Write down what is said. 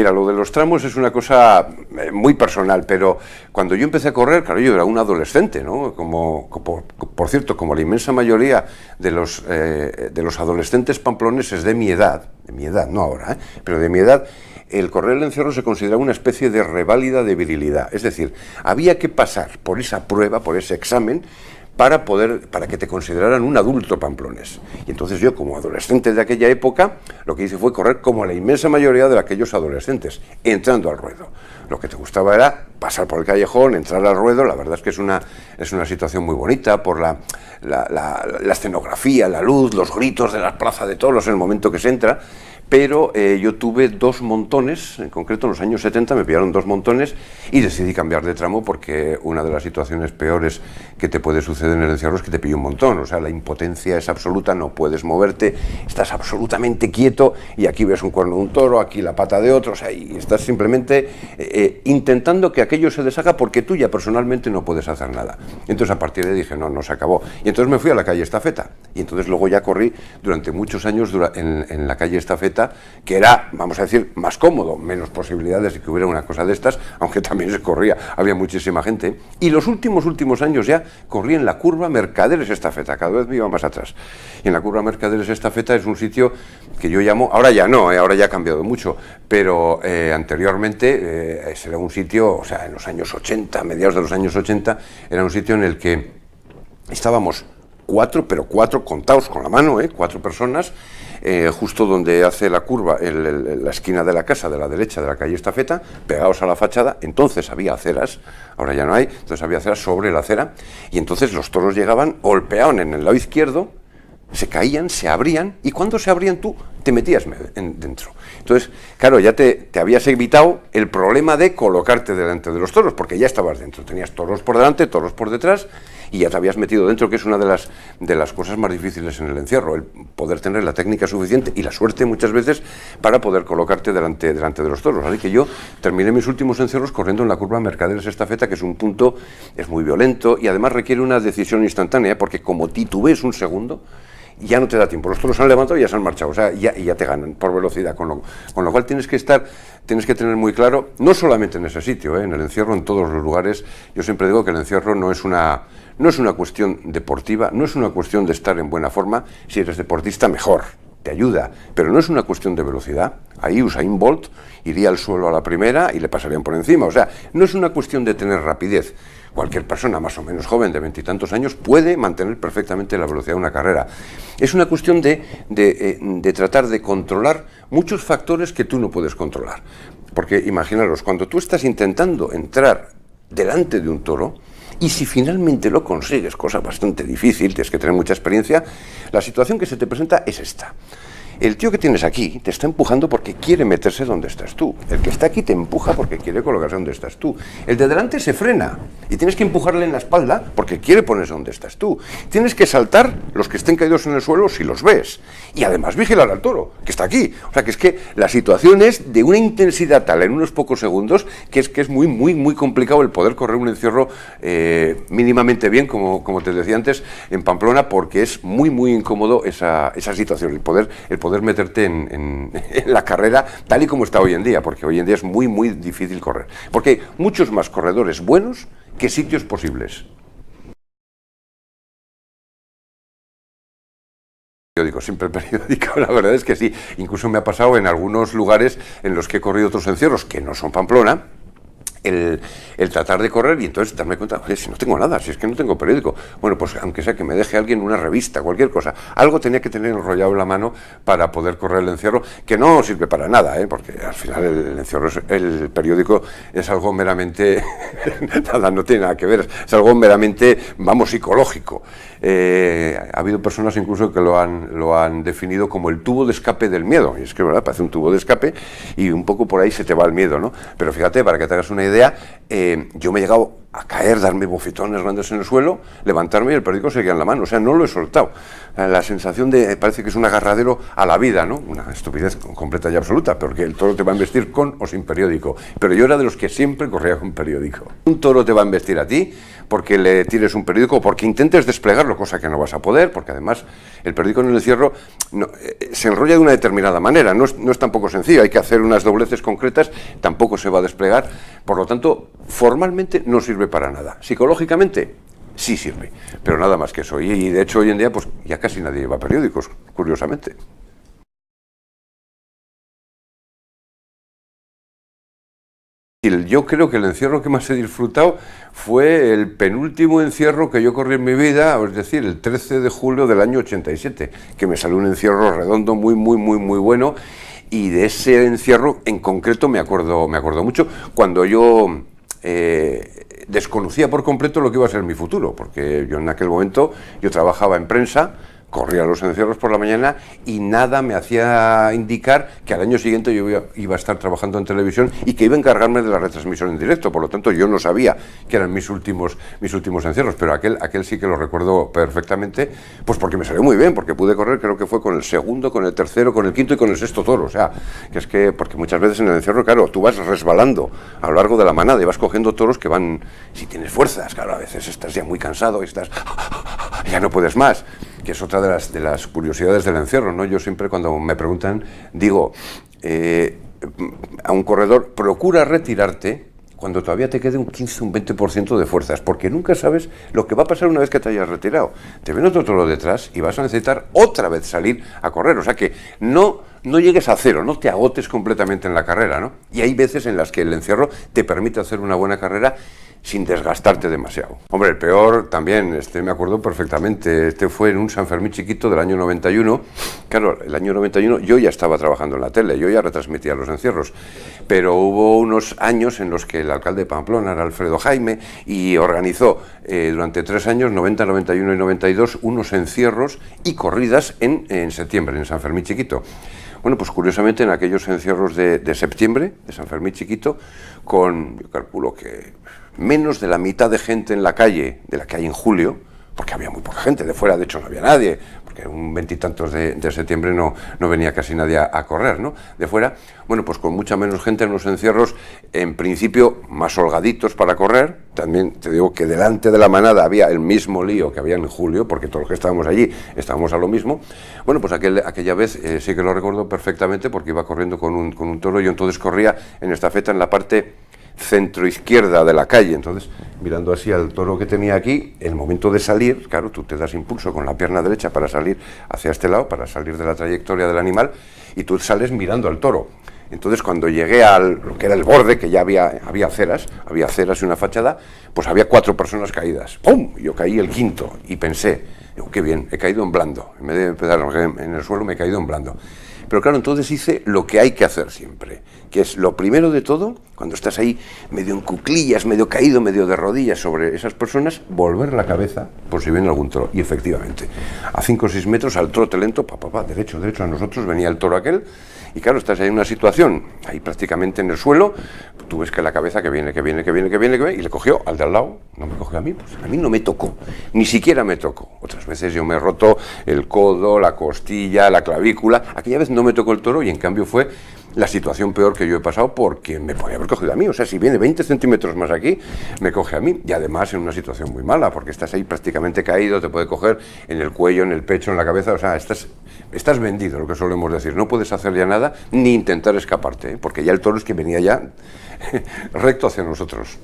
Mira, lo de los tramos es una cosa muy personal, pero cuando yo empecé a correr, claro, yo era un adolescente, ¿no? Por cierto, como la inmensa mayoría de los adolescentes pamploneses de mi edad, no ahora, pero de mi edad, el correr el encierro se consideraba una especie de reválida de virilidad. Es decir, había que pasar por esa prueba, por ese examen, para que te consideraran un adulto pamplonés. Y entonces yo, como adolescente de aquella época, lo que hice fue correr como la inmensa mayoría de aquellos adolescentes, entrando al ruedo. Lo que te gustaba era pasar por el callejón, entrar al ruedo. La verdad es que es una situación muy bonita por la escenografía, la luz, los gritos de la Plaza de Toros en el momento que se entra. Pero yo tuve 2 montones, en concreto en los años 70 me pillaron 2 montones y decidí cambiar de tramo porque una de las situaciones peores que te puede suceder en el encierro es que te pille un montón. O sea, la impotencia es absoluta, no puedes moverte, estás absolutamente quieto y aquí ves un cuerno de un toro, aquí la pata de otro, o sea, y estás simplemente intentando que aquello se deshaga porque tú ya personalmente no puedes hacer nada. Entonces a partir de ahí dije, no se acabó. Y entonces me fui a la calle Estafeta y entonces luego ya corrí durante muchos años en la calle Estafeta, que era, vamos a decir, más cómodo, menos posibilidades de que hubiera una cosa de estas, aunque también se corría, había muchísima gente. Y los últimos años ya corrí en la curva Mercaderes Estafeta, cada vez me iba más atrás. Y en la curva Mercaderes Estafeta es un sitio que yo llamo, ahora ya no, ahora ya ha cambiado mucho, pero anteriormente ese era un sitio, o sea, en los años 80, mediados de los años 80, era un sitio en el que estábamos 4, pero 4 contados con la mano, 4 personas, justo donde hace la curva, la esquina de la casa, de la derecha de la calle Estafeta, pegados a la fachada. Entonces había aceras, ahora ya no hay, entonces había aceras sobre la acera, y entonces los toros llegaban, golpeaban en el lado izquierdo, se caían, se abrían, y cuando se abrían tú te metías dentro. Entonces, claro, ya te habías evitado el problema de colocarte delante de los toros, porque ya estabas dentro, tenías toros por delante, toros por detrás, y ya te habías metido dentro, que es una de las cosas más difíciles en el encierro, el poder tener la técnica suficiente y la suerte muchas veces para poder colocarte delante de los toros. Así que yo terminé mis últimos encierros corriendo en la curva Mercaderes Estafeta, que es un punto, es muy violento y además requiere una decisión instantánea, porque como titubees un segundo, ya no te da tiempo, los toros se han levantado y ya se han marchado, o sea, ya te ganan por velocidad, con lo cual tienes que tener muy claro, no solamente en ese sitio, en el encierro, en todos los lugares. Yo siempre digo que el encierro no es una cuestión deportiva, no es una cuestión de estar en buena forma. Si eres deportista, mejor, te ayuda, pero no es una cuestión de velocidad. Ahí Usain Bolt iría al suelo a la primera y le pasarían por encima, o sea, no es una cuestión de tener rapidez. Cualquier persona más o menos joven, de 20 y tantos años, puede mantener perfectamente la velocidad de una carrera. Es una cuestión de tratar de controlar muchos factores que tú no puedes controlar. Porque imaginaros, cuando tú estás intentando entrar delante de un toro, y si finalmente lo consigues, cosa bastante difícil, tienes que tener mucha experiencia, la situación que se te presenta es esta. El tío que tienes aquí te está empujando porque quiere meterse donde estás tú. El que está aquí te empuja porque quiere colocarse donde estás tú. El de delante se frena y tienes que empujarle en la espalda porque quiere ponerse donde estás tú. Tienes que saltar los que estén caídos en el suelo si los ves. Y además vigilar al toro, que está aquí. O sea, que es que la situación es de una intensidad tal en unos pocos segundos que es muy complicado el poder correr un encierro mínimamente bien, como te decía antes, en Pamplona, porque es muy incómodo esa situación, el poder meterte en la carrera tal y como está hoy en día, porque hoy en día es muy difícil correr, porque hay muchos más corredores buenos que sitios posibles. Siempre el periódico, la verdad es que sí, incluso me ha pasado en algunos lugares en los que he corrido otros encierros que no son Pamplona, el tratar de correr y entonces darme cuenta, oye, si no tengo nada, si es que no tengo periódico, bueno, pues aunque sea que me deje alguien una revista, cualquier cosa, algo tenía que tener enrollado en la mano para poder correr el encierro, que no sirve para nada, porque al final el encierro, el periódico es algo meramente, nada, no tiene nada que ver, es algo meramente, psicológico. Ha habido personas incluso que lo han definido como el tubo de escape del miedo, y es que, ¿verdad?, parece un tubo de escape y un poco por ahí se te va el miedo, ¿no? Pero fíjate, para que te hagas una idea, yo me he llegado a caer, darme bofetones grandes en el suelo, levantarme y el periódico seguía en la mano. O sea, no lo he soltado. La sensación de, parece que es un agarradero a la vida, ¿no? Una estupidez completa y absoluta, porque el toro te va a embestir con o sin periódico. Pero yo era de los que siempre corría con periódico. Un toro te va a embestir a ti porque le tires un periódico, porque intentes desplegarlo, cosa que no vas a poder, porque además el periódico en el encierro se enrolla de una determinada manera, no es tampoco sencillo, hay que hacer unas dobleces concretas, tampoco se va a desplegar, por lo tanto, formalmente no sirve para nada. Psicológicamente, sí sirve, pero nada más que eso. Y de hecho hoy en día pues ya casi nadie lleva periódicos, curiosamente. Yo creo que el encierro que más he disfrutado fue el penúltimo encierro que yo corrí en mi vida, es decir, el 13 de julio del año 87, que me salió un encierro redondo muy bueno, y de ese encierro en concreto me acuerdo mucho, cuando yo desconocía por completo lo que iba a ser mi futuro, porque yo en aquel momento yo trabajaba en prensa, corría los encierros por la mañana y nada me hacía indicar que al año siguiente yo iba a estar trabajando en televisión y que iba a encargarme de la retransmisión en directo. Por lo tanto, yo no sabía que eran mis últimos encierros, pero aquel sí que lo recuerdo perfectamente, pues porque me salió muy bien, porque pude correr, creo que fue con el segundo, con el tercero, con el quinto y con el sexto toro. O sea, porque muchas veces en el encierro, claro, tú vas resbalando a lo largo de la manada y vas cogiendo toros que van, si tienes fuerzas, claro, a veces estás ya muy cansado y ya no puedes más, que es otra de las curiosidades del encierro, ¿no? Yo siempre cuando me preguntan, digo, a un corredor, procura retirarte cuando todavía te quede un 15, un 20% de fuerzas, porque nunca sabes lo que va a pasar una vez que te hayas retirado. Te ven otro toro detrás y vas a necesitar otra vez salir a correr, o sea que no llegues a cero, no te agotes completamente en la carrera, ¿no? Y hay veces en las que el encierro te permite hacer una buena carrera sin desgastarte demasiado. Hombre, el peor también, me acuerdo perfectamente, fue en un San Fermín chiquito del año 91. Claro, el año 91 yo ya estaba trabajando en la tele, yo ya retransmitía los encierros, pero hubo unos años en los que el alcalde de Pamplona era Alfredo Jaime y organizó durante 3 años, 90, 91 y 92, unos encierros y corridas en septiembre, en San Fermín chiquito. Bueno, pues curiosamente en aquellos encierros de septiembre, de San Fermín chiquito, yo calculo que menos de la mitad de gente en la calle, de la que hay en julio, porque había muy poca gente, de fuera de hecho no había nadie, porque un 20 y tantos de septiembre no venía casi nadie a correr, ¿no? De fuera, bueno, pues con mucha menos gente en los encierros, en principio más holgaditos para correr. También te digo que delante de la manada había el mismo lío que había en julio, porque todos los que estábamos allí estábamos a lo mismo. Bueno, pues aquella vez sí que lo recuerdo perfectamente, porque iba corriendo con un toro y yo entonces corría en estafeta en la parte centro-izquierda de la calle, entonces mirando así al toro que tenía aquí, el momento de salir, claro, tú te das impulso con la pierna derecha para salir hacia este lado, para salir de la trayectoria del animal, y tú sales mirando al toro. Entonces cuando llegué a lo que era el borde, que ya había aceras y una fachada, pues había 4 personas caídas. ¡Pum! Yo caí el quinto y pensé, digo, qué bien, he caído en blando, en vez de empezar en el suelo me he caído en blando. Pero claro, entonces hice lo que hay que hacer siempre, que es lo primero de todo, cuando estás ahí medio en cuclillas, medio caído, medio de rodillas sobre esas personas, volver la cabeza por si viene algún toro. Y efectivamente, a 5 o 6 metros al trote lento, derecho, a nosotros venía el toro aquel, y claro, estás ahí en una situación, ahí prácticamente en el suelo, tú ves que la cabeza que viene, y le cogió al de al lado, no me cogió a mí, pues a mí no me tocó, ni siquiera me tocó. Otras veces yo me he roto el codo, la costilla, la clavícula, aquella vez no me tocó el toro y en cambio fue la situación peor que yo he pasado porque me podía haber cogido a mí, o sea, si viene 20 centímetros más aquí, me coge a mí, y además en una situación muy mala, porque estás ahí prácticamente caído, te puede coger en el cuello, en el pecho, en la cabeza, o sea, estás vendido, lo que solemos decir, no puedes hacer ya nada, ni intentar escaparte, porque ya el toro es que venía ya recto hacia nosotros.